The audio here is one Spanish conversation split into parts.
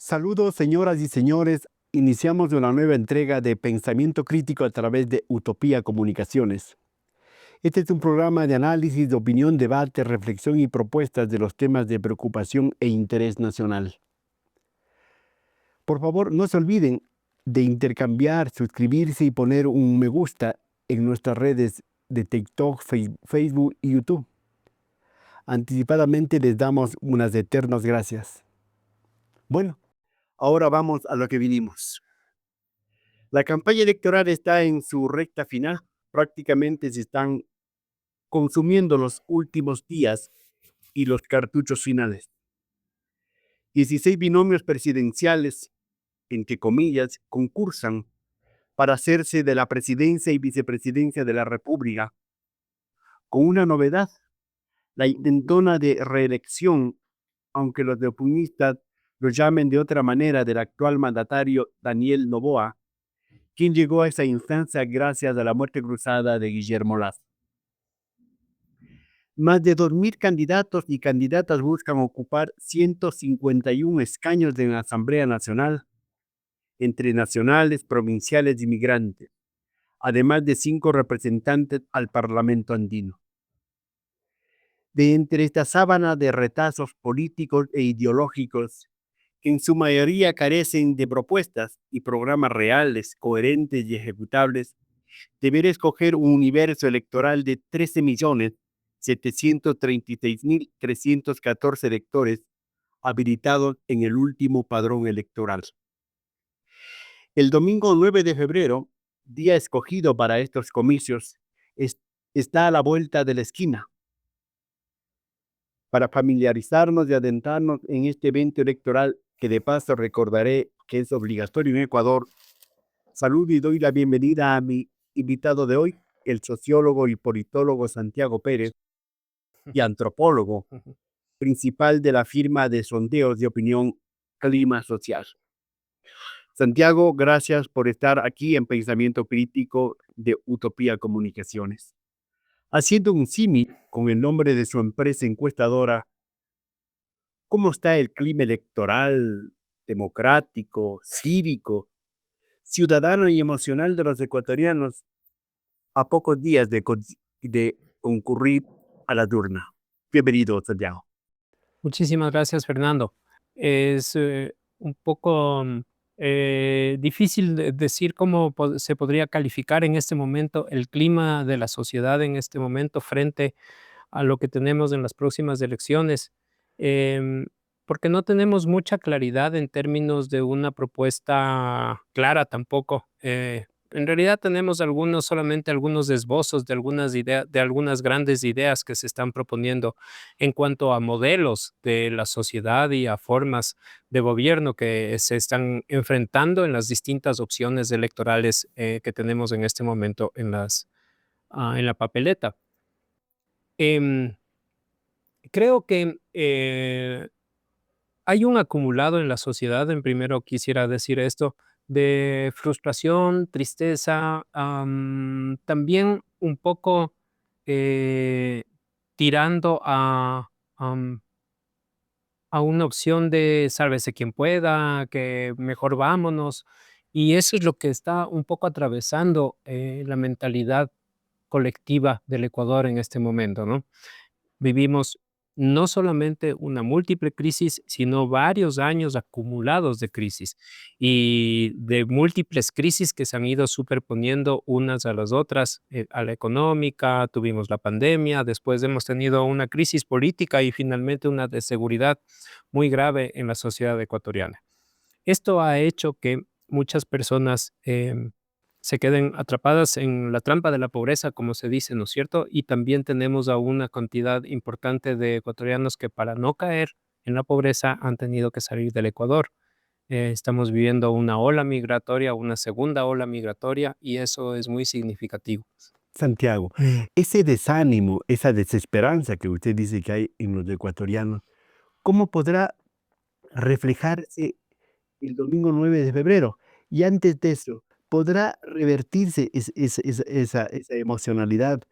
Saludos, señoras y señores. Iniciamos una nueva entrega de Pensamiento Crítico a través de Utopía Comunicaciones. Este es un programa de análisis, de opinión, debate, reflexión y propuestas de los temas de preocupación e interés nacional. Por favor, no se olviden de intercambiar, suscribirse y poner un me gusta en nuestras redes de TikTok, Facebook y YouTube. Anticipadamente les damos unas eternas gracias. Bueno, ahora vamos a lo que vinimos. La campaña electoral está en su recta final. Prácticamente se están consumiendo los últimos días y los cartuchos finales. 16 binomios presidenciales, entre comillas, concursan para hacerse de la presidencia y vicepresidencia de la República, con una novedad: la intentona de reelección, aunque los oportunistas lo llamen de otra manera, del actual mandatario Daniel Noboa, quien llegó a esa instancia gracias a la muerte cruzada de Guillermo Lazo. Más de 2.000 candidatos y candidatas buscan ocupar 151 escaños en la Asamblea Nacional, entre nacionales, provinciales y migrantes, además de 5 representantes al Parlamento andino. De entre esta sábana de retazos políticos e ideológicos, que en su mayoría carecen de propuestas y programas reales, coherentes y ejecutables, deberá escoger un universo electoral de 13.736.314 electores habilitados en el último padrón electoral. El domingo 9 de febrero, día escogido para estos comicios, está a la vuelta de la esquina. Para familiarizarnos y adentrarnos en este evento electoral, que de paso recordaré que es obligatorio en Ecuador, saludo y doy la bienvenida a mi invitado de hoy, el sociólogo y politólogo Santiago Pérez, y antropólogo principal de la firma de sondeos de opinión Clima Social. Santiago, gracias por estar aquí en Pensamiento Crítico de Utopía Comunicaciones. Haciendo un símil con el nombre de su empresa encuestadora, ¿cómo está el clima electoral, democrático, cívico, ciudadano y emocional de los ecuatorianos a pocos días de concurrir a la urna? Bienvenido, Santiago. Muchísimas gracias, Fernando. Es un poco difícil decir cómo se podría calificar en este momento el clima de la sociedad en este momento frente a lo que tenemos en las próximas elecciones, em, porque no tenemos mucha claridad en términos de una propuesta clara tampoco. En realidad tenemos solamente algunos esbozos de algunas ideas, de algunas grandes ideas que se están proponiendo en cuanto a modelos de la sociedad y a formas de gobierno que se están enfrentando en las distintas opciones electorales que tenemos en este momento en la papeleta. Em, Creo que hay un acumulado en la sociedad, en primero quisiera decir esto, de frustración, tristeza, también un poco eh, tirando a una opción de sálvese quien pueda, que mejor vámonos. Y eso es lo que está un poco atravesando la mentalidad colectiva del Ecuador en este momento, ¿no? Vivimos no solamente una múltiple crisis, sino varios años acumulados de crisis y de múltiples crisis que se han ido superponiendo unas a las otras, a la económica, tuvimos la pandemia, después hemos tenido una crisis política y finalmente una de seguridad muy grave en la sociedad ecuatoriana. Esto ha hecho que muchas personas se queden atrapadas en la trampa de la pobreza, como se dice, ¿no es cierto? Y también tenemos a una cantidad importante de ecuatorianos que para no caer en la pobreza han tenido que salir del Ecuador. Estamos viviendo una ola migratoria, una segunda ola migratoria, y eso es muy significativo. Santiago, ese desánimo, esa desesperanza que usted dice que hay en los ecuatorianos, ¿cómo podrá reflejarse el domingo 9 de febrero? Y antes de eso, ¿podrá revertirse esa emocionalidad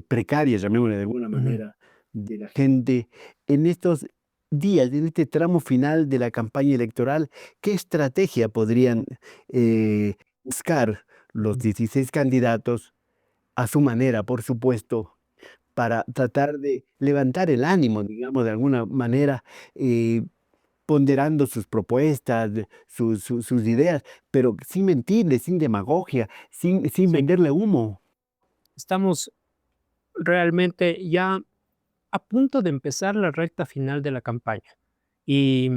precaria, llamémosle de alguna Ujú. manera, de la gente en estos días, en este tramo final de la campaña electoral, ¿qué estrategia podrían buscar los 16 candidatos a su manera, por supuesto, para tratar de levantar el ánimo, digamos, de alguna manera, eh, ponderando sus propuestas, sus ideas, pero sin mentirle, sin demagogia, sin Sí, venderle humo? estamos realmente ya a punto de empezar la recta final de la campaña. Y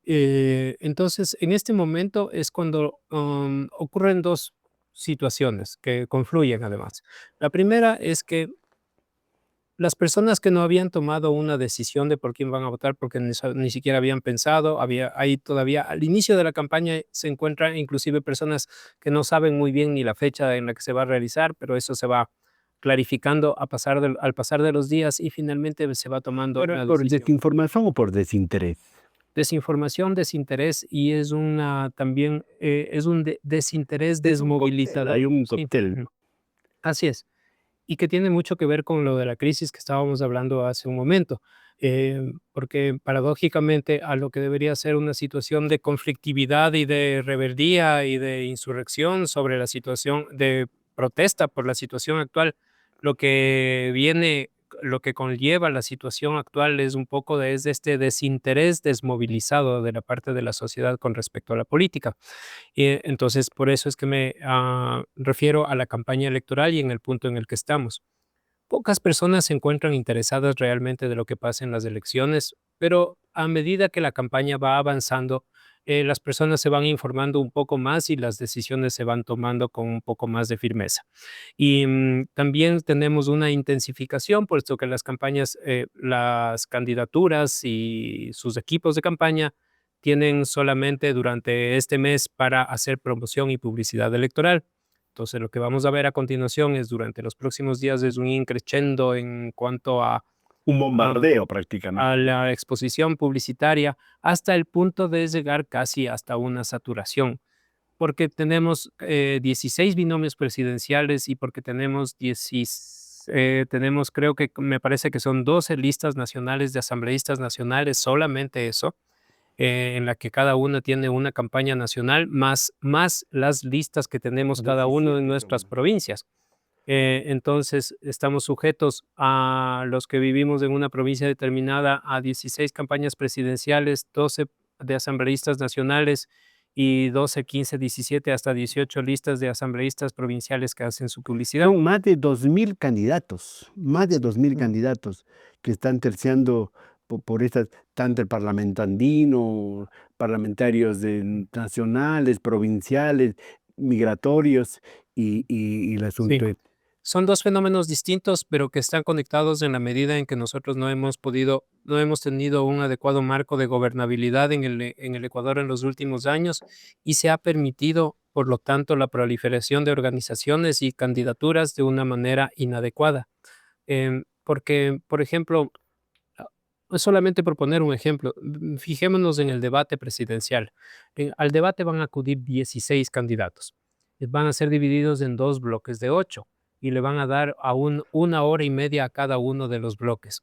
entonces, en este momento es cuando ocurren dos situaciones que confluyen además. La primera es que las personas que no habían tomado una decisión de por quién van a votar, porque ni siquiera habían pensado, había ahí todavía al inicio de la campaña se encuentran inclusive personas que no saben muy bien ni la fecha en la que se va a realizar, pero eso se va clarificando al pasar de los días y finalmente se va tomando ¿Pero la por decisión. desinformación o por desinterés? Desinformación, desinterés y es una también, es un desinterés Es un cóctel, hay desmovilizador. un Sí, cóctel. ujú, así es. Y que tiene mucho que ver con lo de la crisis que estábamos hablando hace un momento, porque paradójicamente a lo que debería ser una situación de conflictividad y de rebeldía y de insurrección sobre la situación de protesta por la situación actual, lo que viene, lo que conlleva la situación actual es un poco de este desinterés desmovilizado de la parte de la sociedad con respecto a la política. Y entonces, por eso es que me refiero a la campaña electoral y en el punto en el que estamos. Pocas personas se encuentran interesadas realmente de lo que pasa en las elecciones, pero a medida que la campaña va avanzando, las personas se van informando un poco más y las decisiones se van tomando con un poco más de firmeza. Y también tenemos una intensificación, puesto que las campañas, las candidaturas y sus equipos de campaña tienen solamente durante este mes para hacer promoción y publicidad electoral. Entonces, lo que vamos a ver a continuación es durante los próximos días es un increciendo en cuanto Un a, bombardeo prácticamente. a la exposición publicitaria hasta el punto de llegar casi hasta una saturación, porque tenemos 16 binomios presidenciales y porque tenemos tenemos creo que me parece que son 12 listas nacionales de asambleístas nacionales, solamente eso, en la que cada una tiene una campaña nacional, más las listas que tenemos cada uno en 17 nuestras son. provincias. Entonces, estamos sujetos a los que vivimos en una provincia determinada a 16 campañas presidenciales, 12 de asambleístas nacionales y 12, 15, 17, hasta 18 listas de asambleístas provinciales que hacen su publicidad. Son más de 2000 candidatos, más de Sí. 2000 candidatos que están terciando por estas, tanto el Parlamento andino, parlamentarios nacionales, provinciales, migratorios y el Sí. asunto es. Son 2 fenómenos distintos, pero que están conectados en la medida en que nosotros no hemos tenido un adecuado marco de gobernabilidad en el Ecuador en los últimos años, y se ha permitido, por lo tanto, la proliferación de organizaciones y candidaturas de una manera inadecuada. Porque, por ejemplo, solamente por poner un ejemplo, fijémonos en el debate presidencial. Al debate van a acudir 16 candidatos. Van a ser divididos en 2 bloques de 8 y le van a dar a 1 hora y media a cada uno de los bloques.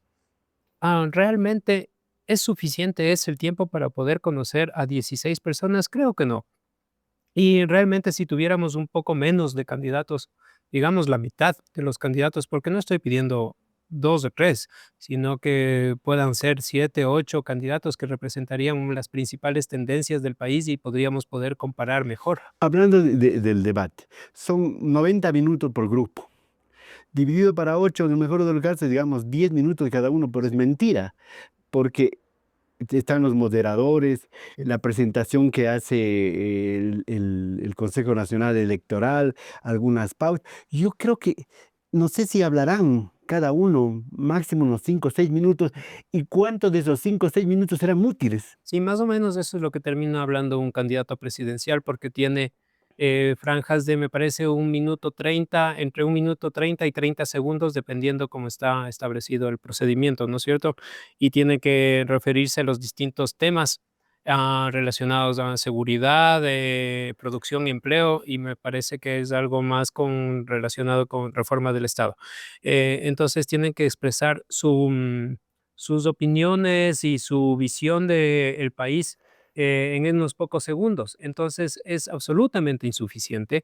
¿Realmente es suficiente ese el tiempo para poder conocer a 16 personas? Creo que no. Y realmente si tuviéramos un poco menos de candidatos, digamos la mitad de los candidatos, porque no estoy pidiendo 2 o 3, sino que puedan ser 7, 8 candidatos que representarían las principales tendencias del país y podríamos poder comparar mejor. Hablando del debate, son 90 minutos por grupo, dividido para 8, en el mejor de los casos, digamos 10 minutos cada uno, pero es mentira, porque están los moderadores, la presentación que hace el Consejo Nacional Electoral, algunas pautas. Yo creo que, no sé si hablarán cada uno máximo unos 5 o 6 minutos, y cuántos de esos 5 o 6 minutos serán útiles. Sí, más o menos eso es lo que termina hablando un candidato presidencial, porque tiene franjas de, me parece, 1 minuto 30, entre 1 minuto 30 y 30 segundos, dependiendo cómo está establecido el procedimiento, ¿no es cierto? Y tiene que referirse a los distintos temas relacionados a seguridad, producción y empleo, y me parece que es algo más relacionado con reforma del Estado. Entonces tienen que expresar sus opiniones y su visión del país en unos pocos segundos. Entonces es absolutamente insuficiente.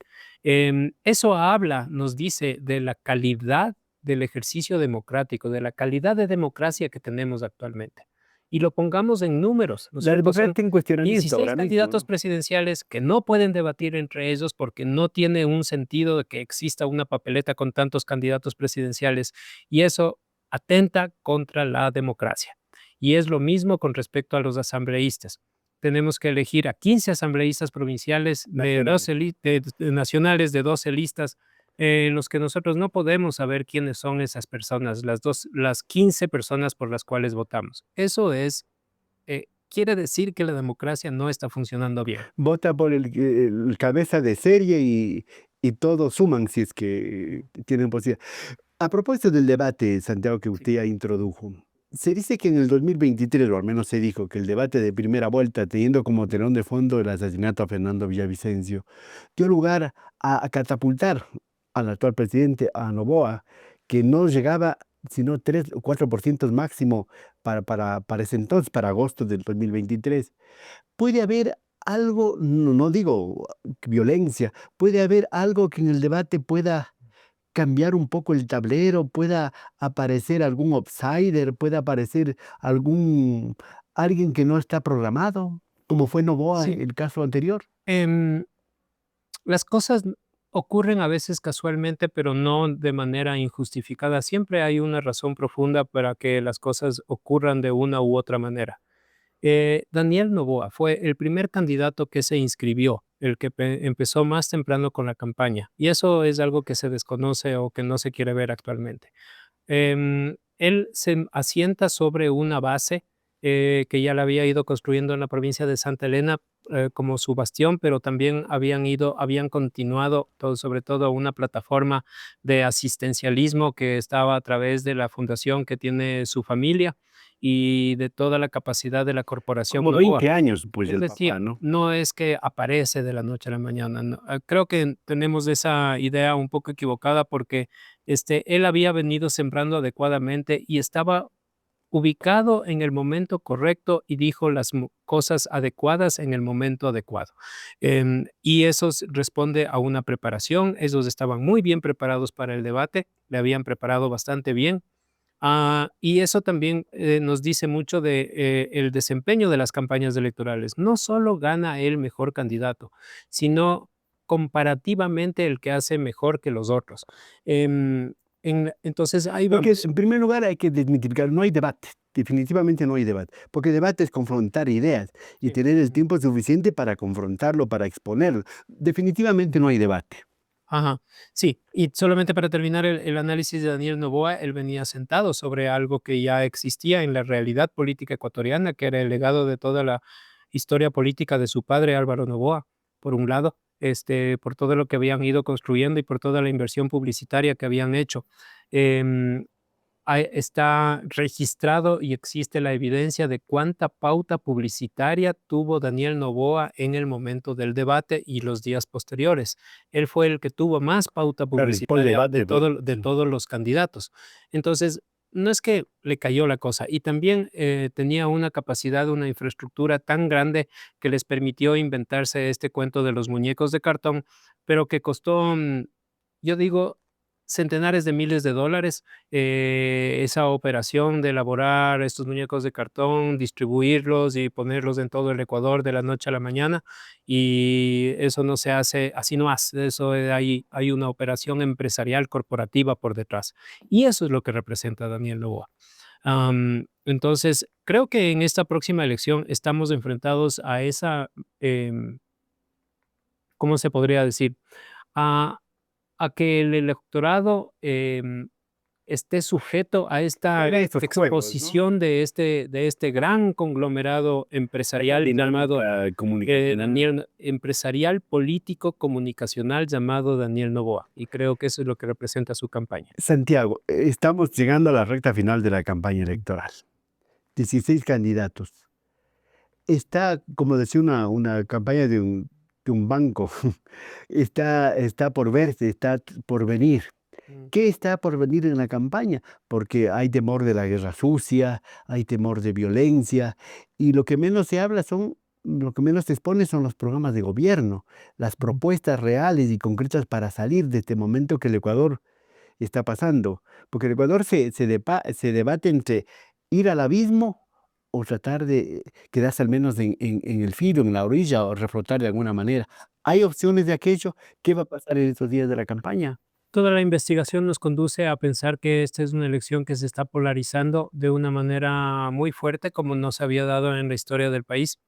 Eso habla, nos dice, de la calidad del ejercicio democrático, de la calidad de democracia que tenemos actualmente. Y lo pongamos en números, ¿no es La cierto? democracia Son está en cuestionamiento 16 ahora mismo, candidatos ¿no? presidenciales que no pueden debatir entre ellos porque no tiene un sentido de que exista una papeleta con tantos candidatos presidenciales y eso atenta contra la democracia. Y es lo mismo con respecto a los asambleístas. Tenemos que elegir a 15 asambleístas provinciales de Nacionales. 12 nacionales de 12 listas en los que nosotros no podemos saber quiénes son esas personas, las 15 personas por las cuales votamos. Eso quiere decir que la democracia no está funcionando bien. Vota por el cabeza de serie y todos suman si es que tienen posibilidad. A propósito del debate, Santiago, que Sí. usted ya introdujo, se dice que en el 2023, o al menos se dijo, que el debate de primera vuelta, teniendo como telón de fondo el asesinato a Fernando Villavicencio, dio lugar a catapultar al actual presidente, a Noboa, que no llegaba sino 3 o 4% máximo para ese entonces, para agosto del 2023. Puede haber algo, no digo violencia, puede haber algo que en el debate pueda cambiar un poco el tablero, pueda aparecer algún outsider, pueda aparecer alguien que no está programado, como fue Noboa Sí. el caso anterior. Em, las cosas ocurren a veces casualmente, pero no de manera injustificada. Siempre hay una razón profunda para que las cosas ocurran de una u otra manera. Daniel Noboa fue el primer candidato que se inscribió, el que empezó más temprano con la campaña, y eso es algo que se desconoce o que no se quiere ver actualmente. Él se asienta sobre una base que ya la había ido construyendo en la provincia de Santa Elena como su bastión, pero también habían continuado sobre todo una plataforma de asistencialismo que estaba a través de la fundación que tiene su familia y de toda la capacidad de la corporación Como Novoa. 20 años, pues, Es el decir, papá, ¿no? no es que aparece de la noche a la mañana, no. Creo que tenemos esa idea un poco equivocada porque él había venido sembrando adecuadamente y estaba ubicado en el momento correcto y dijo las cosas adecuadas en el momento adecuado. Y eso responde a una preparación. Ellos estaban muy bien preparados para el debate, le habían preparado bastante bien. Y eso también nos dice mucho de el desempeño de las campañas electorales. No solo gana el mejor candidato, sino comparativamente el que hace mejor que los otros. Em, entonces, ahí Porque vamos. en primer lugar hay que desmitificar, no hay debate, definitivamente no hay debate, porque debate es confrontar ideas y Sí. tener el tiempo suficiente para confrontarlo, para exponerlo. Definitivamente no hay debate. Ajá, sí, y solamente para terminar el análisis de Daniel Noboa, él venía sentado sobre algo que ya existía en la realidad política ecuatoriana, que era el legado de toda la historia política de su padre Álvaro Noboa, por un lado, por todo lo que habían ido construyendo y por toda la inversión publicitaria que habían hecho. Em, Está registrado y existe la evidencia de cuánta pauta publicitaria tuvo Daniel Noboa en el momento del debate y los días posteriores. Él fue el que tuvo más pauta Claro, y por el publicitaria debate, pues, de sí. todos los candidatos. Entonces, no es que le cayó la cosa, y también tenía una capacidad, una infraestructura tan grande que les permitió inventarse este cuento de los muñecos de cartón, pero que costó, yo digo, centenares de miles de dólares esa operación de elaborar estos muñecos de cartón, distribuirlos y ponerlos en todo el Ecuador de la noche a la mañana. Y eso no se hace así nomás, eso hay una operación empresarial corporativa por detrás. Y eso es lo que representa Daniel Noboa. Entonces, creo que en esta próxima elección estamos enfrentados a esa, ¿cómo se podría decir? A, a que el electorado esté sujeto a esta Era estos juegos, ¿no? exposición de este gran conglomerado empresarial llamado Comunicacional. empresarial, político, comunicacional llamado Daniel Noboa. Y creo que eso es lo que representa su campaña. Santiago, estamos llegando a la recta final de la campaña electoral. 16 candidatos. Está, como decía una campaña de un banco, está por verse, está por venir. Mm. ¿Qué está por venir en la campaña? Porque hay temor de la guerra sucia, hay temor de violencia, y lo que menos se habla lo que menos se expone son los programas de gobierno, las propuestas reales y concretas para salir de este momento que el Ecuador está pasando. Porque el Ecuador se debate entre ir al abismo o tratar de quedarse al menos en el filo, en la orilla, o reflotar de alguna manera. ¿Hay opciones de aquello? ¿Qué va a pasar en estos días de la campaña? Toda la investigación nos conduce a pensar que esta es una elección que se está polarizando de una manera muy fuerte, como no se había dado en la historia del país,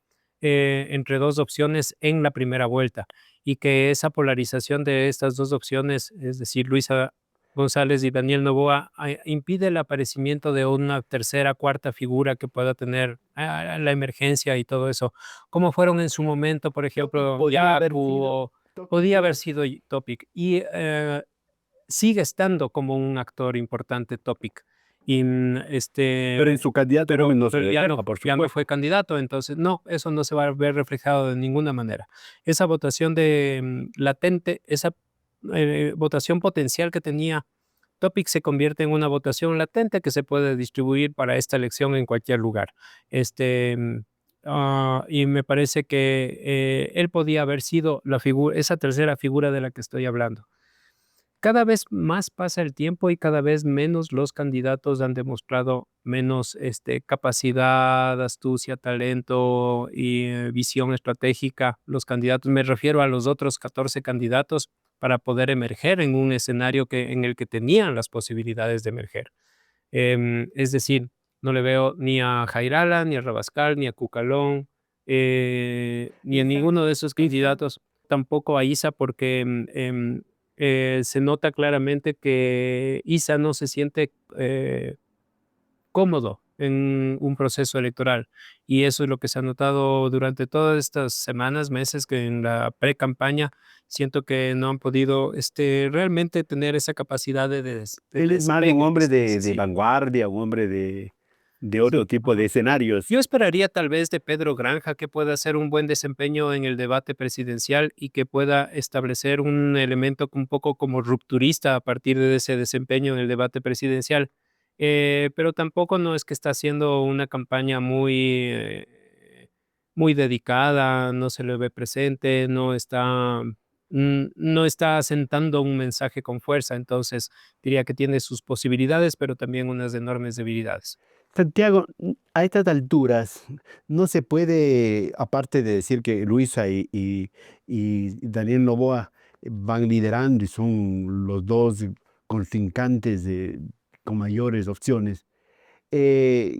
entre dos opciones en la primera vuelta, y que esa polarización de estas dos opciones, es decir, Luisa González y Daniel Noboa, impide el aparecimiento de una tercera, cuarta figura que pueda tener la emergencia y todo eso, como fueron en su momento, por ejemplo, Podría haber Yacu, sido, o Topic podía haber pudo- sido Topic. Y sigue estando como un actor importante Topic. Y, pero en su candidato joven no se pero refleja, por ya no supuesto. fue candidato, entonces no, eso no se va a ver reflejado de ninguna manera. Esa votación de latente, esa votación potencial que tenía Topic se convierte en una votación latente que se puede distribuir para esta elección en cualquier lugar. Y me parece que él podía haber sido esa tercera figura de la que estoy hablando. Cada vez más pasa el tiempo y cada vez menos los candidatos han demostrado menos, capacidad, astucia, talento y, visión estratégica. Los candidatos, me refiero a los otros 14 candidatos para poder emerger en un escenario en el que tenían las posibilidades de emerger. Es decir, no le veo ni a Jairala, ni a Rabascal, ni a Cucalón, ni a Isa, ninguno de esos Isa, candidatos, tampoco a Isa, porque se nota claramente que Isa no se siente cómodo en un proceso electoral. Y eso es lo que se ha notado durante todas estas semanas, meses, que en la pre-campaña siento que no han podido realmente tener esa capacidad de él es más un despegue que hombre se de necesita. vanguardia, un hombre de otro Sí, tipo de ajá. escenarios. Yo esperaría tal vez de Pedro Granja que pueda hacer un buen desempeño en el debate presidencial y que pueda establecer un elemento un poco como rupturista a partir de ese desempeño en el debate presidencial. Pero tampoco no es que está haciendo una campaña muy dedicada, no se le ve presente, no está asentando un mensaje con fuerza. Entonces, diría que tiene sus posibilidades, pero también unas enormes debilidades. Santiago, a estas alturas no se puede, aparte de decir que Luisa y Daniel Noboa van liderando y son los dos contrincantes con mayores opciones, eh,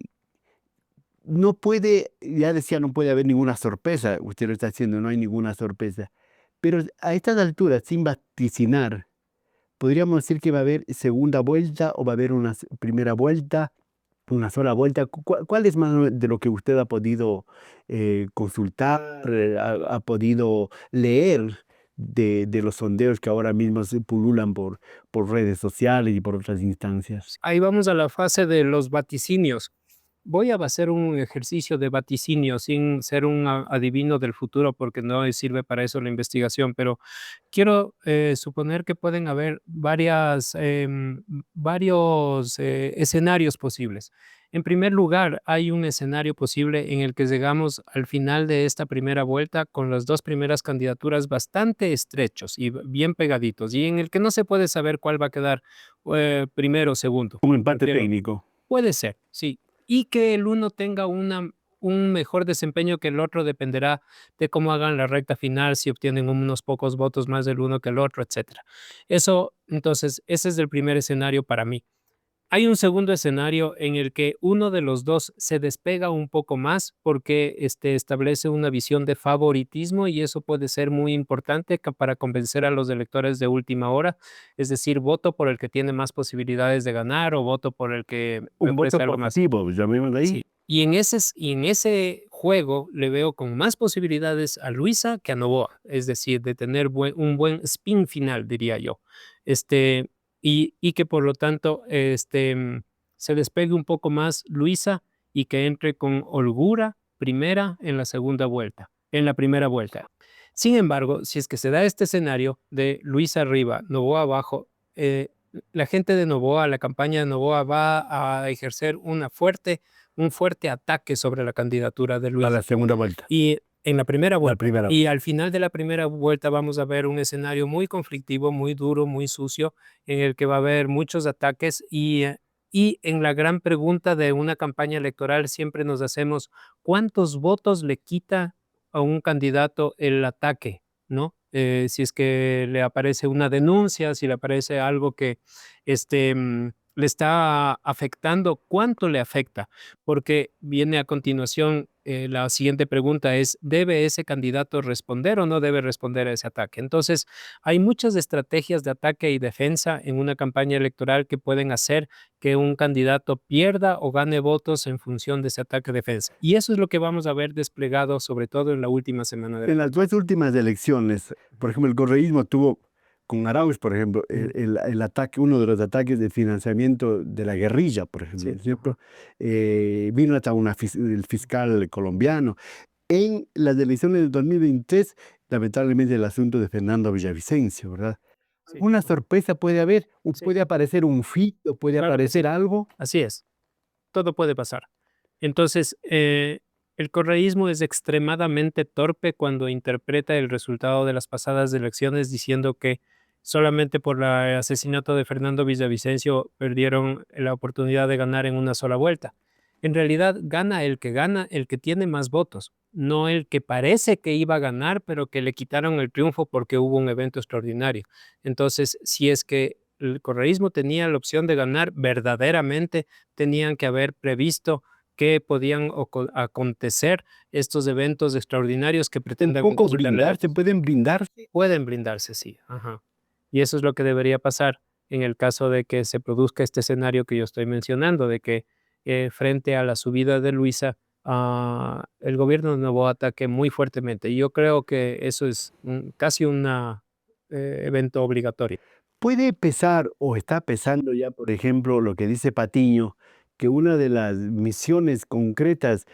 no puede, ya decía, no puede haber ninguna sorpresa, usted lo está haciendo, no hay ninguna sorpresa, pero a estas alturas, sin vaticinar, podríamos decir que va a haber segunda vuelta o va a haber una primera vuelta, una sola vuelta. ¿Cuál es más de lo que usted ha podido consultar, ha podido leer de los sondeos que ahora mismo se pululan por redes sociales y por otras instancias? Ahí vamos a la fase de los vaticinios. Voy a hacer un ejercicio de vaticinio sin ser un adivino del futuro, porque no sirve para eso la investigación, pero quiero suponer que pueden haber varios escenarios posibles. En primer lugar, hay un escenario posible en el que llegamos al final de esta primera vuelta con las dos primeras candidaturas bastante estrechos y bien pegaditos, y en el que no se puede saber cuál va a quedar primero o segundo. Un empate Prefiero. técnico. Puede ser, sí. Y que el uno tenga un mejor desempeño que el otro dependerá de cómo hagan la recta final, si obtienen unos pocos votos más del uno que el otro, etcétera. Eso, entonces, ese es el primer escenario para mí. Hay un segundo escenario en el que uno de los dos se despega un poco más porque establece una visión de favoritismo, y eso puede ser muy importante para convencer a los electores de última hora. Es decir, voto por el que tiene más posibilidades de ganar o voto por el que me Un voto ofrece algo más. positivo, llamémoslo ahí. Sí. Y en ese juego le veo con más posibilidades a Luisa que a Novoa, es decir, de tener un buen spin final, diría yo. Este, y que por lo tanto se despegue un poco más Luisa y que entre con holgura primera en la segunda vuelta, en la primera vuelta. Sin embargo, si es que se da este escenario de Luisa arriba, Novoa abajo, La gente de Noboa, la campaña de Noboa va a ejercer un fuerte ataque sobre la candidatura de A Luisa. la segunda vuelta. Y en la primera La vuelta. primera. Y al final de la primera vuelta vamos a ver un escenario muy conflictivo, muy duro, muy sucio, en el que va a haber muchos ataques y en la gran pregunta de una campaña electoral siempre nos hacemos, ¿cuántos votos le quita a un candidato el ataque? ¿No? Si es que le aparece una denuncia, si le aparece algo que le está afectando, ¿cuánto le afecta? Porque viene a continuación la siguiente pregunta es, ¿debe ese candidato responder o no debe responder a ese ataque? Entonces, hay muchas estrategias de ataque y defensa en una campaña electoral que pueden hacer que un candidato pierda o gane votos en función de ese ataque-defensa. Y eso es lo que vamos a ver desplegado, sobre todo en la última semana de En las dos últimas elecciones, por ejemplo, el correísmo tuvo con Arauz, por ejemplo, el ataque, uno de los ataques de financiamiento de la guerrilla, por ejemplo, Sí. ¿cierto? Vino hasta el fiscal colombiano. En las elecciones del 2023, lamentablemente el asunto de Fernando Villavicencio, ¿verdad? Sí. Una sorpresa puede haber, Sí. puede aparecer un fito, puede Claro que aparecer algo. Así es, todo puede pasar. Entonces, el correísmo es extremadamente torpe cuando interpreta el resultado de las pasadas elecciones diciendo que solamente por el asesinato de Fernando Villavicencio perdieron la oportunidad de ganar en una sola vuelta. En realidad gana, el que tiene más votos, no el que parece que iba a ganar, pero que le quitaron el triunfo porque hubo un evento extraordinario. Entonces, si es que el correísmo tenía la opción de ganar, verdaderamente tenían que haber previsto que podían acontecer estos eventos extraordinarios que pretenden Un poco quitarle blindarse, votos. pueden blindarse. Pueden blindarse, sí. Ajá. Y eso es lo que debería pasar en el caso de que se produzca este escenario que yo estoy mencionando, de que frente a la subida de Luisa, el gobierno de Noboa ataque muy fuertemente. Y yo creo que eso es casi un evento obligatorio. Puede pesar o está pesando ya, por ejemplo, lo que dice Patiño, que una de las misiones concretas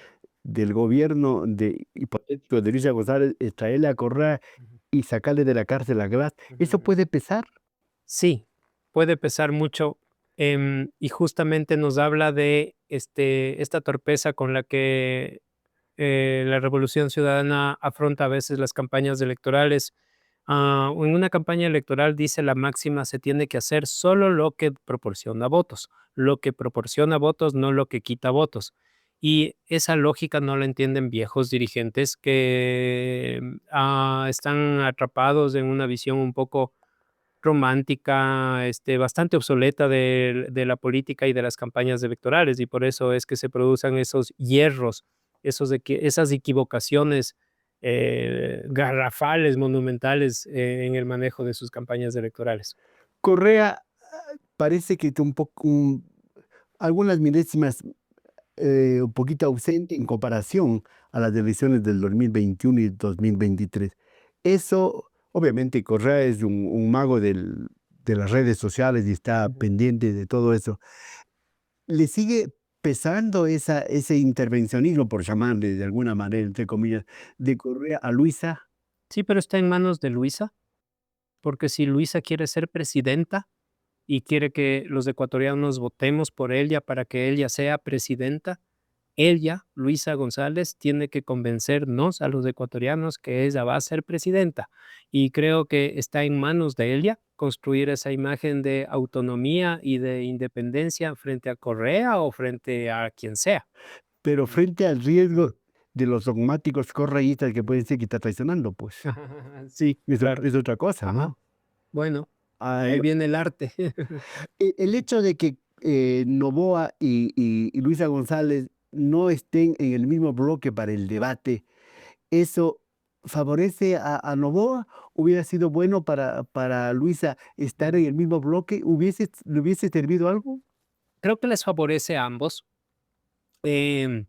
del gobierno de hipotético de Luisa González es traerle a Correa Ujú. y sacarle de la cárcel a Glass. ¿Eso Ujú. puede pesar? Sí, puede pesar mucho, y justamente nos habla de esta torpeza con la que la Revolución Ciudadana afronta a veces las campañas electorales. En una campaña electoral dice la máxima, se tiene que hacer solo lo que proporciona votos, lo que proporciona votos, no lo que quita votos. Y esa lógica no la entienden viejos dirigentes que están atrapados en una visión un poco romántica, bastante obsoleta de la política y de las campañas electorales, y por eso es que se producen esos hierros, esas equivocaciones garrafales, monumentales, en el manejo de sus campañas electorales. Correa parece que está un poco, algunas milésimas un poquito ausente en comparación a las elecciones del 2021 y 2023. Eso, obviamente, Correa es un mago de las redes sociales y está Ujú. pendiente de todo eso. ¿Le sigue pesando ese intervencionismo, por llamarle de alguna manera, entre comillas, de Correa a Luisa? Sí, pero está en manos de Luisa, porque si Luisa quiere ser presidenta y quiere que los ecuatorianos votemos por ella para que ella sea presidenta, ella, Luisa González, tiene que convencernos a los ecuatorianos que ella va a ser presidenta. Y creo que está en manos de ella construir esa imagen de autonomía y de independencia frente a Correa o frente a quien sea. Pero frente al riesgo de los dogmáticos correístas que pueden ser que está traicionando, pues. Sí, Eso claro. es otra cosa, Ajá. ¿no? Bueno, ahí Ay, viene el arte. el hecho de que Noboa y Luisa González no estén en el mismo bloque para el debate, ¿eso favorece a Noboa? ¿Hubiera sido bueno para Luisa estar en el mismo bloque? ¿Le hubiese servido algo? Creo que les favorece a ambos. Em,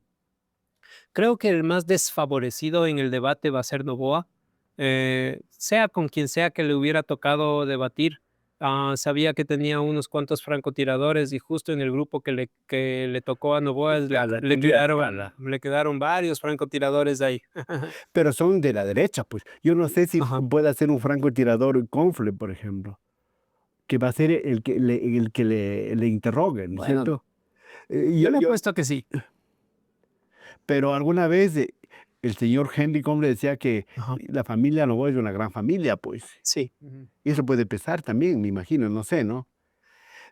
Creo que el más desfavorecido en el debate va a ser Noboa, sea con quien sea que le hubiera tocado debatir. Sabía que tenía unos cuantos francotiradores y justo en el grupo que le tocó a Noboa Tenía escala. le quedaron varios francotiradores ahí. Pero son de la derecha, pues. Yo no sé si Ajá. puede ser un francotirador Confle, por ejemplo. que va a ser el que le interrogue, ¿no es Bueno, cierto? yo le apuesto que sí. Pero alguna vez el señor Henry Combe decía que Ajá. la familia Novoa es una gran familia, pues. Sí. Ujú. Y eso puede pesar también, me imagino, no sé, ¿no?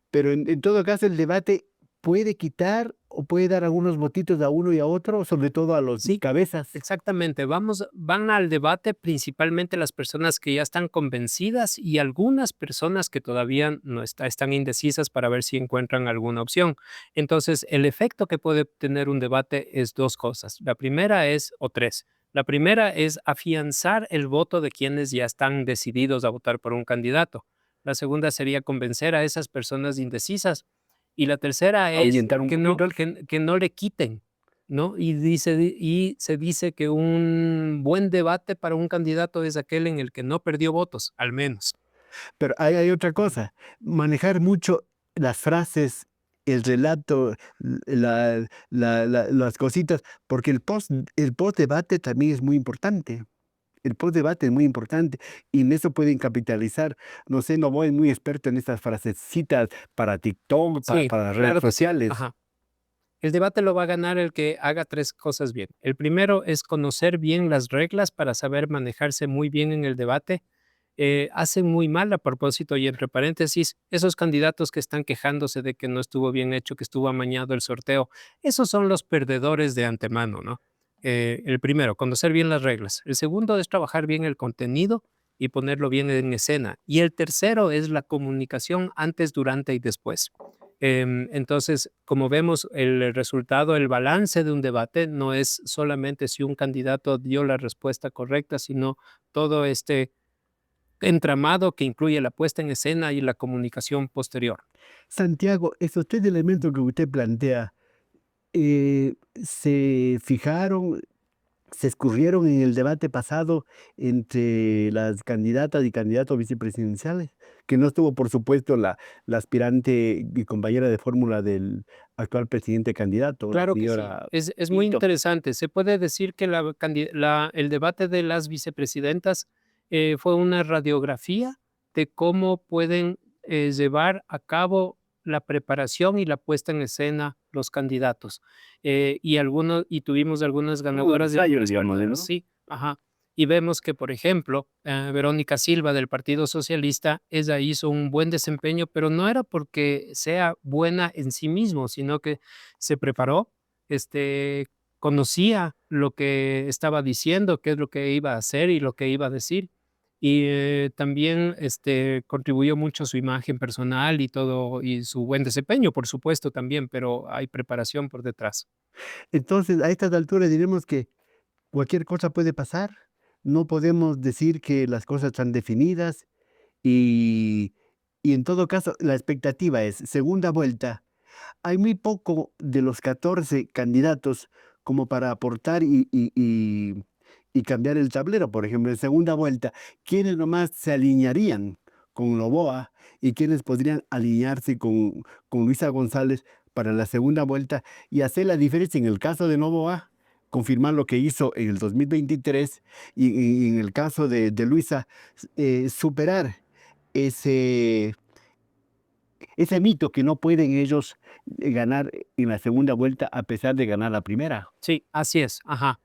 Pero en todo caso el debate puede quitar o puede dar algunos votitos a uno y a otro, sobre todo a los Sí, cabezas. exactamente. Van al debate principalmente las personas que ya están convencidas y algunas personas que todavía no están indecisas para ver si encuentran alguna opción. Entonces, el efecto que puede tener un debate es dos cosas. La primera es, o tres. La primera es afianzar el voto de quienes ya están decididos a votar por un candidato. La segunda sería convencer a esas personas indecisas. Y la tercera es Ahuyentar un que no, poquito. que no le quiten, ¿no? Y se dice que un buen debate para un candidato es aquel en el que no perdió votos, al menos. Pero hay otra cosa, manejar mucho las frases, el relato, las cositas, porque el post debate también es muy importante. El post debate es muy importante y en eso pueden capitalizar. No sé, no voy muy experto en estas frasecitas para TikTok, Sí, para las redes claro que sí. sociales. Ajá. El debate lo va a ganar el que haga tres cosas bien. El primero es conocer bien las reglas para saber manejarse muy bien en el debate. Hacen muy mal a propósito y entre paréntesis, esos candidatos que están quejándose de que no estuvo bien hecho, que estuvo amañado el sorteo, esos son los perdedores de antemano, ¿no? El primero, conocer bien las reglas. El segundo es trabajar bien el contenido y ponerlo bien en escena. Y el tercero es la comunicación antes, durante y después. Entonces, como vemos, el resultado, el balance de un debate no es solamente si un candidato dio la respuesta correcta, sino todo este entramado que incluye la puesta en escena y la comunicación posterior. Santiago, esos tres elementos que usted plantea, ¿se fijaron, se escurrieron en el debate pasado entre las candidatas y candidatos vicepresidenciales? Que no estuvo, por supuesto, la aspirante y compañera de fórmula del actual presidente candidato, la Claro que sí, señora es muy Pinto. interesante. Se puede decir que el debate de las vicepresidentas fue una radiografía de cómo pueden llevar a cabo la preparación y la puesta en escena los candidatos. Y tuvimos algunas ganadoras de Ensayo, algunas digamos, partidas, ¿no? sí, ajá. Y vemos que, por ejemplo, Verónica Silva del Partido Socialista, ella hizo un buen desempeño, pero no era porque sea buena en sí mismo, sino que se preparó, este, conocía lo que estaba diciendo, qué es lo que iba a hacer y lo que iba a decir. Y también contribuyó mucho su imagen personal y todo, y su buen desempeño, por supuesto, también, pero hay preparación por detrás. Entonces, a estas alturas diremos que cualquier cosa puede pasar. No podemos decir que las cosas están definidas y, y en todo caso, la expectativa es segunda vuelta. Hay muy poco de los 14 candidatos como para aportar y cambiar el tablero. Por ejemplo, en segunda vuelta, ¿quiénes nomás se alinearían con Noboa y quiénes podrían alinearse con Luisa González para la segunda vuelta y hacer la diferencia en el caso de Noboa? Confirmar lo que hizo en el 2023 y en el caso de Luisa, superar ese, ese mito que no pueden ellos ganar en la segunda vuelta a pesar de ganar la primera. Sí, así es, ajá.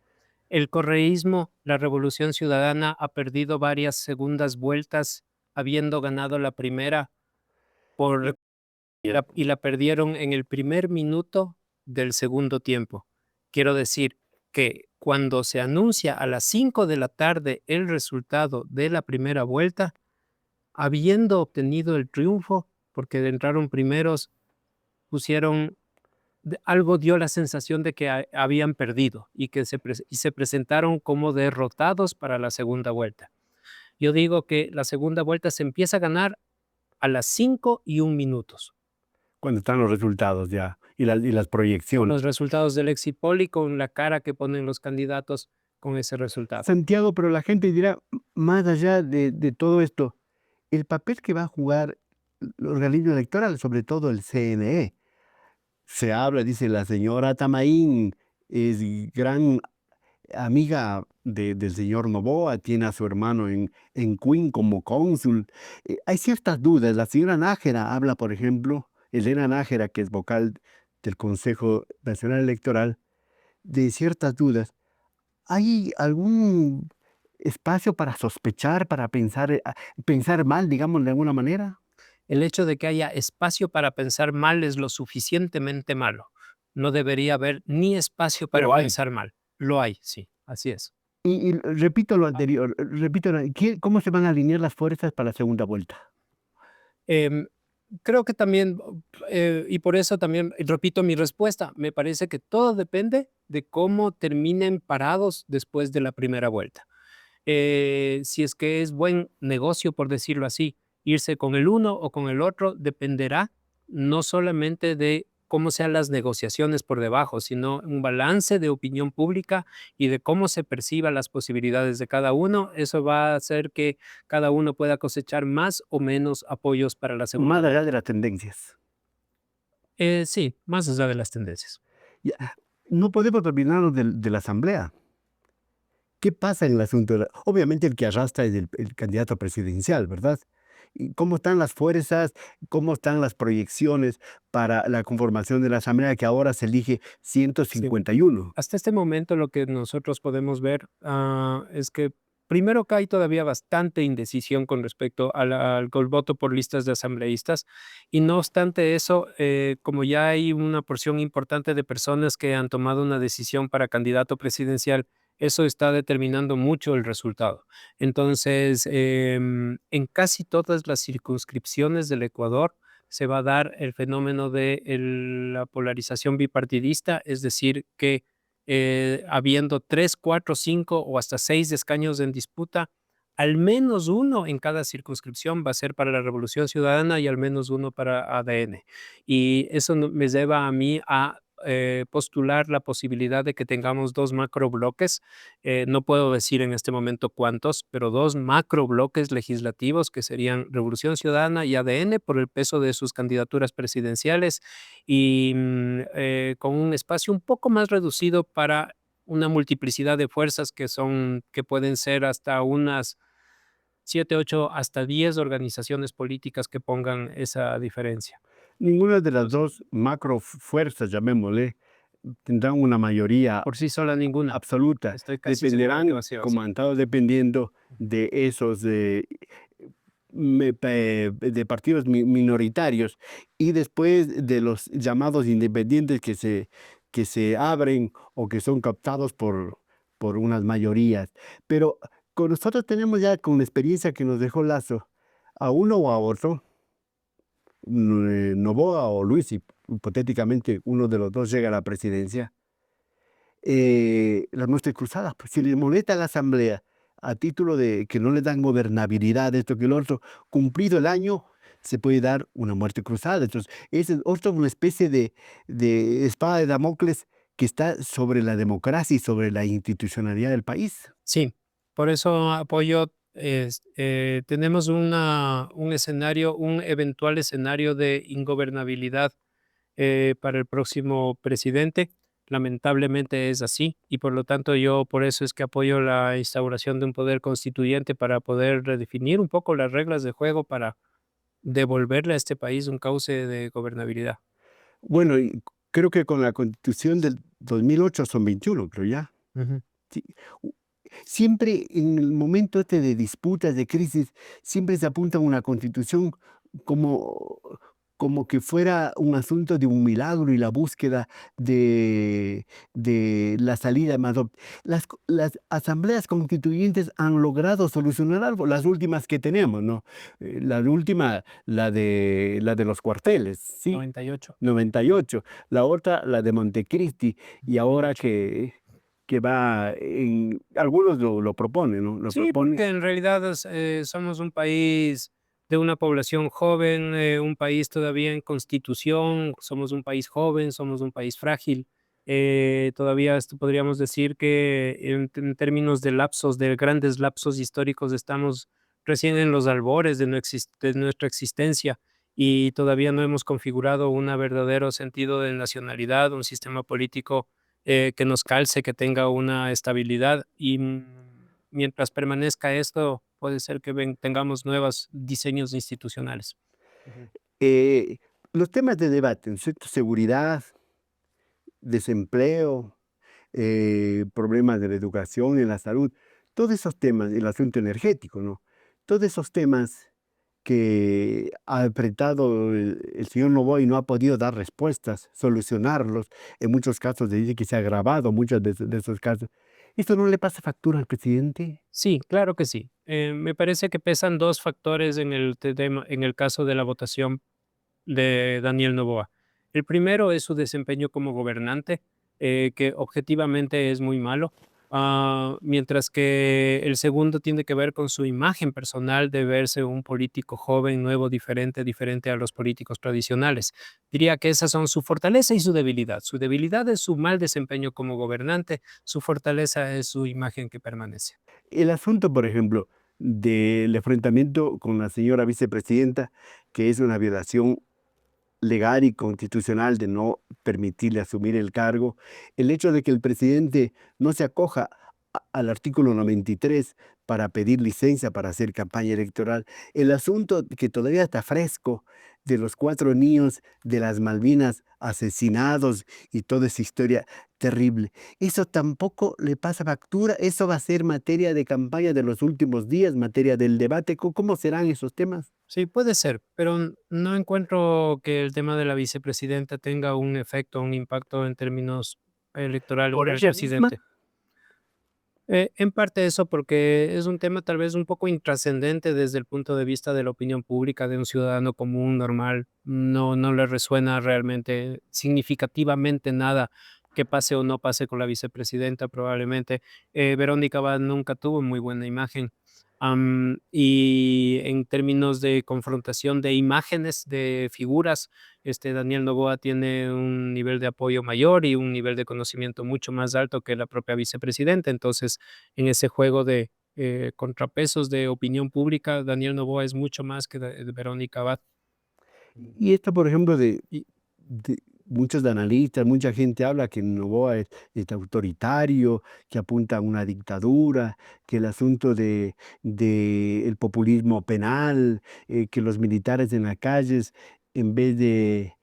El correísmo, la Revolución Ciudadana, ha perdido varias segundas vueltas, habiendo ganado la primera por y la perdieron en el primer minuto del segundo tiempo. Quiero decir que cuando se anuncia a las 5 de la tarde el resultado de la primera vuelta, habiendo obtenido el triunfo, porque entraron primeros, pusieron algo dio la sensación de que habían perdido y que se presentaron como derrotados para la segunda vuelta. Yo digo que la segunda vuelta se empieza a ganar a las 5:01 minutos, Cuando están los resultados ya y las con proyecciones. los resultados del exit poll y con la cara que ponen los candidatos con ese resultado. Santiago, pero la gente dirá, más allá de todo esto, el papel que va a jugar el organismo electoral, sobre todo el CNE. Se habla, dice la señora Tamaín, es gran amiga del señor Noboa, tiene a su hermano en Queen como cónsul. Hay ciertas dudas. La señora Nájera habla, por ejemplo, Elena Nájera, que es vocal del Consejo Nacional Electoral, de ciertas dudas. ¿Hay algún espacio para sospechar, para pensar, pensar mal, digamos, de alguna manera? El hecho de que haya espacio para pensar mal es lo suficientemente malo. No debería haber ni espacio para Pero hay. pensar mal. Lo hay, sí, así es. Y repito lo anterior, repito, ¿cómo se van a alinear las fuerzas para la segunda vuelta? Em, Creo que también, y por eso también repito mi respuesta, me parece que todo depende de cómo terminen parados después de la primera vuelta. Si es que es buen negocio, por decirlo así, irse con el uno o con el otro, dependerá no solamente de cómo sean las negociaciones por debajo, sino un balance de opinión pública y de cómo se perciban las posibilidades de cada uno. Eso va a hacer que cada uno pueda cosechar más o menos apoyos para la segunda Más allá vuelta. de las tendencias. Sí, más allá de las tendencias. Ya, no podemos olvidarnos de la asamblea. ¿Qué pasa en el asunto? Obviamente el que arrastra es el candidato presidencial, ¿verdad? ¿Y cómo están las fuerzas, cómo están las proyecciones para la conformación de la asamblea que ahora se elige Sí. 151? Hasta este momento lo que nosotros podemos ver es que primero que hay todavía bastante indecisión con respecto al voto por listas de asambleístas y no obstante eso, como ya hay una porción importante de personas que han tomado una decisión para candidato presidencial, eso está determinando mucho el resultado. Entonces, en casi todas las circunscripciones del Ecuador, se va a dar el fenómeno de la polarización bipartidista, es decir, que habiendo 3, 4, 5 o hasta 6 escaños en disputa, al menos uno en cada circunscripción va a ser para la Revolución Ciudadana y al menos uno para ADN. Y eso me lleva a mí a postular la posibilidad de que tengamos dos macrobloques, no puedo decir en este momento cuántos, pero dos macrobloques legislativos que serían Revolución Ciudadana y ADN por el peso de sus candidaturas presidenciales y con un espacio un poco más reducido para una multiplicidad de fuerzas que pueden ser hasta unas 7, 8, hasta 10 organizaciones políticas que pongan esa diferencia. Ninguna de las dos macro fuerzas, llamémosle, tendrán una mayoría Por sí sola ninguna. absoluta. Estoy casi seguro que va a Dependerán, ser así. como han estado dependiendo de esos de partidos minoritarios y después de los llamados independientes que se abren o que son captados por unas mayorías. Pero con nosotros tenemos ya con la experiencia que nos dejó Lazo, a uno o a otro, Noboa o Luis, hipotéticamente uno de los dos llega a la presidencia, las muestras cruzadas, pues si le molesta a la Asamblea a título de que no le dan gobernabilidad, esto que lo otro, cumplido el año, se puede dar una muerte cruzada. Entonces, esa es otra una especie de espada de Damocles que está sobre la democracia y sobre la institucionalidad del país. Sí, por eso apoyo, tenemos un escenario, un eventual escenario de ingobernabilidad para el próximo presidente. Lamentablemente es así y por lo tanto yo por eso es que apoyo la instauración de un poder constituyente para poder redefinir un poco las reglas de juego para devolverle a este país un cauce de gobernabilidad. Bueno, y creo que con la Constitución del 2008 son 21, creo ya. Ujú. Sí. U Siempre en el momento este de disputas, de crisis, siempre se apunta a una Constitución como que fuera un asunto de un milagro y la búsqueda de la salida más las asambleas constituyentes han logrado solucionar algo, las últimas que tenemos, ¿no? La última, la de los cuarteles, sí, 98. 98, la otra, la de Montecristi, y ahora 2008. que va en algunos lo proponen, ¿no? Lo Sí, proponen. porque en realidad somos un país de una población joven, un país todavía en constitución, somos un país joven, somos un país frágil. Todavía podríamos decir que en términos de lapsos, de grandes lapsos históricos, estamos recién en los albores de nuestra existencia y todavía no hemos configurado un verdadero sentido de nacionalidad, un sistema político que nos calce, que tenga una estabilidad y mientras permanezca esto, puede ser que tengamos nuevos diseños institucionales. Ujú. Eh, los temas de debate, ¿no es cierto? Seguridad, desempleo, problemas de la educación, en la salud, todos esos temas, el asunto energético, ¿no? Todos esos temas que ha apretado el señor Noboa y no ha podido dar respuestas, solucionarlos. En muchos casos se dice que se ha agravado muchos de esos casos. ¿Esto no le pasa factura al presidente? Sí, claro que sí. Me parece que pesan dos factores en en el caso de la votación de Daniel Noboa. El primero es su desempeño como gobernante, que objetivamente es muy malo, mientras que el segundo tiene que ver con su imagen personal de verse un político joven, nuevo, diferente a los políticos tradicionales. Diría que esas son su fortaleza y su debilidad. Su debilidad es su mal desempeño como gobernante, su fortaleza es su imagen que permanece. El asunto, por ejemplo, del enfrentamiento con la señora vicepresidenta, que es una violación legal y constitucional de no permitirle asumir el cargo, el hecho de que el presidente no se acoja al artículo 93 para pedir licencia para hacer campaña electoral, el asunto que todavía está fresco de los 4 niños de las Malvinas asesinados y toda esa historia terrible, eso tampoco le pasa factura, eso va a ser materia de campaña de los últimos días, materia del debate. ¿Cómo serán esos temas? Sí, puede ser, pero no encuentro que el tema de la vicepresidenta tenga un efecto, un impacto en términos electorales ¿Por para el ella misma? presidente. En parte eso porque es un tema tal vez un poco intrascendente desde el punto de vista de la opinión pública de un ciudadano común, normal. No le resuena realmente significativamente nada que pase o no pase con la vicepresidenta, probablemente. Verónica Abad nunca tuvo muy buena imagen. Y en términos de confrontación de imágenes, de figuras, Daniel Noboa tiene un nivel de apoyo mayor y un nivel de conocimiento mucho más alto que la propia vicepresidenta. Entonces, en ese juego de contrapesos de opinión pública, Daniel Noboa es mucho más que de Verónica Abad. Ujú. Y esto, por ejemplo, Y de muchos analistas, mucha gente habla que Noboa es autoritario, que apunta a una dictadura, que el asunto de el populismo penal, que los militares en las calles, en vez de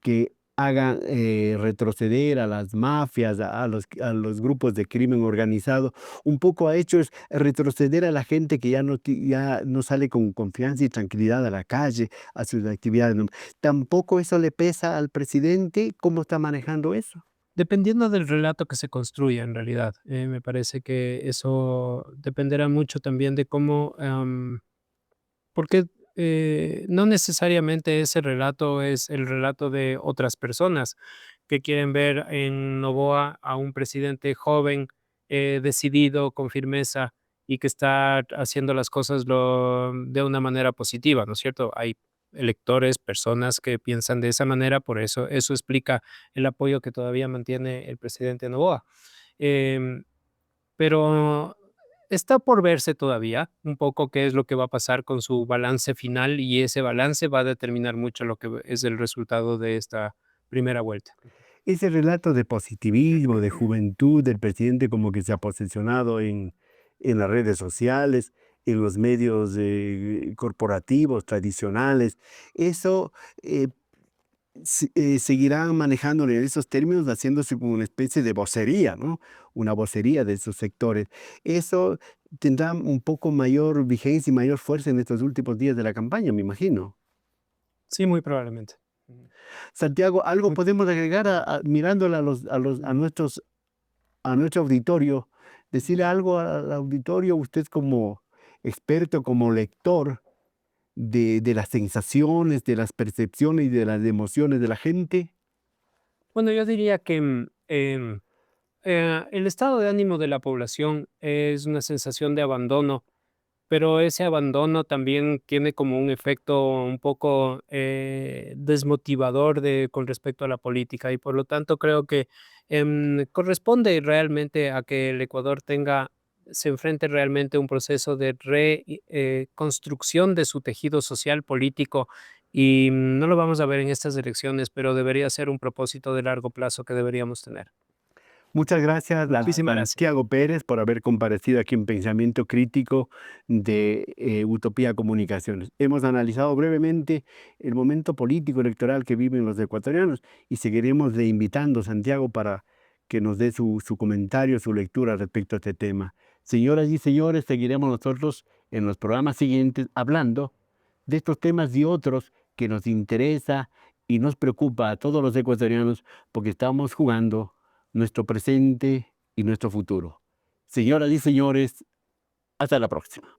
que hagan retroceder a las mafias, a los grupos de crimen organizado, un poco ha hecho es retroceder a la gente que ya no sale con confianza y tranquilidad a la calle, a sus actividades. ¿No? Tampoco eso le pesa al presidente, ¿cómo está manejando eso? dependiendo del relato que se construya, en realidad, me parece que eso dependerá mucho también de cómo, porque no necesariamente ese relato es el relato de otras personas que quieren ver en Noboa a un presidente joven, decidido, con firmeza y que está haciendo las cosas de una manera positiva, ¿no es cierto? Hay electores, personas que piensan de esa manera, por eso explica el apoyo que todavía mantiene el presidente Noboa. Em, pero está por verse todavía un poco qué es lo que va a pasar con su balance final, y ese balance va a determinar mucho lo que es el resultado de esta primera vuelta. Ese relato de positivismo, de juventud del presidente como que se ha posicionado en las redes sociales, en los medios corporativos tradicionales, eso eh, seguirán manejándolo en esos términos, haciéndose como una especie de vocería, ¿no? Una vocería de esos sectores. Eso tendrá un poco mayor vigencia y mayor fuerza en estos últimos días de la campaña, me imagino. Sí, muy probablemente. Ujú. Santiago, ¿algo Muy podemos agregar mirándole a nuestro auditorio? Decirle algo al auditorio, usted como experto, como lector de las sensaciones, de las percepciones y de las emociones de la gente. Bueno, yo diría que, el estado de ánimo de la población es una sensación de abandono. Pero ese abandono también tiene como un efecto un poco, desmotivador con respecto a la política, y por lo tanto creo que, corresponde realmente a que el Ecuador se enfrente realmente a un proceso de construcción de su tejido social político, y no lo vamos a ver en estas elecciones, pero debería ser un propósito de largo plazo que deberíamos tener. Muchas gracias, Muchísimas gracias. Santiago Pérez, por haber comparecido aquí en Pensamiento Crítico de Utopía Comunicaciones. Hemos analizado brevemente el momento político electoral que viven los ecuatorianos y seguiremos le invitando, Santiago, para que nos dé su comentario, su lectura respecto a este tema. Señoras y señores, seguiremos nosotros en los programas siguientes hablando de estos temas y otros que nos interesa y nos preocupa a todos los ecuatorianos porque estamos jugando nuestro presente y nuestro futuro. Señoras y señores, hasta la próxima.